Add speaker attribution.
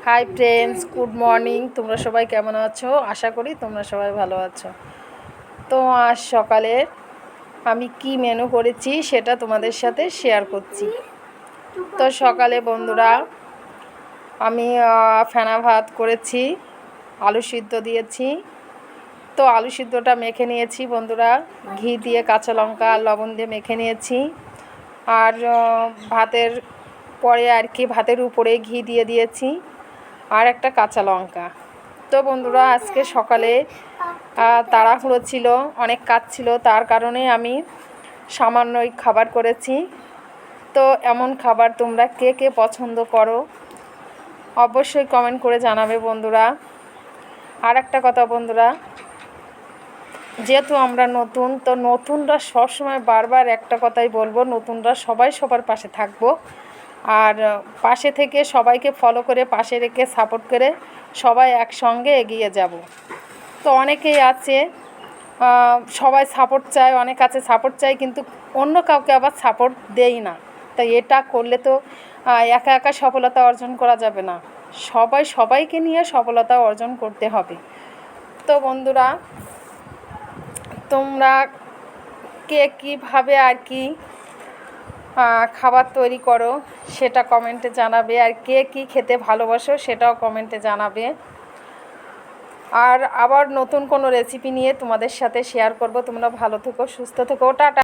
Speaker 1: Hi friends, good morning. তোমরা সবাই কেমন আছো? আশা করি তোমরা সবাই ভালো আছো। তো আজ সকালে আমি কি মেনু করেছি সেটা তোমাদের সাথে শেয়ার করছি। তো সকালে বন্ধুরা আমি ফেনা ভাত করেছি, আলু সিদ্ধ দিয়েছি। তো আলু সিদ্ধটা মেখে নিয়েছি বন্ধুরা, ঘি দিয়ে কাঁচা লঙ্কা আর লবণ দিয়ে মেখে নিয়েছি। আর ভাতের পরে আর কি ভাতের উপরে ঘি দিয়ে দিয়েছি আর একটা কাঁচা লঙ্কা। তো বন্ধুরা আজকে সকালে তাড়াহুড়ো ছিল, অনেক কাজ ছিল, তার কারণে আমি সামান্যই খাবার করেছি। তো এমন খাবার তোমরা কে কে পছন্দ করো অবশ্যই কমেন্ট করে জানাবে বন্ধুরা। আর একটা কথা বন্ধুরা, যেহেতু আমরা নতুন, তো নতুনরা সবসময় বারবার একটা কথাই বলবো, নতুনরা সবাই সবার পাশে থাকবো। আর পাশে থেকে সবাইকে ফলো করে পাশে রেখে সাপোর্ট করে সবাই একসঙ্গে এগিয়ে যাব। তো অনেকেই আছে সবাই সাপোর্ট চায়, অনেক আছে সাপোর্ট চায় কিন্তু অন্য কাউকে আবার সাপোর্ট দেই না। তাই এটা করলে তো একা একা সফলতা অর্জন করা যাবে না, সবাইকে নিয়ে সফলতা অর্জন করতে হবে। তো বন্ধুরা তোমরা কে কীভাবে আর কি খাবার তৈরি করো সেটা কমেন্টে জানাবে, আর কে কী খেতে ভালোবাসো সেটাও কমেন্টে জানাবে। আর আবার নতুন কোনো রেসিপি নিয়ে তোমাদের সাথে শেয়ার করব। তোমরা ভালো থেকো, সুস্থ থেকো, টাটা।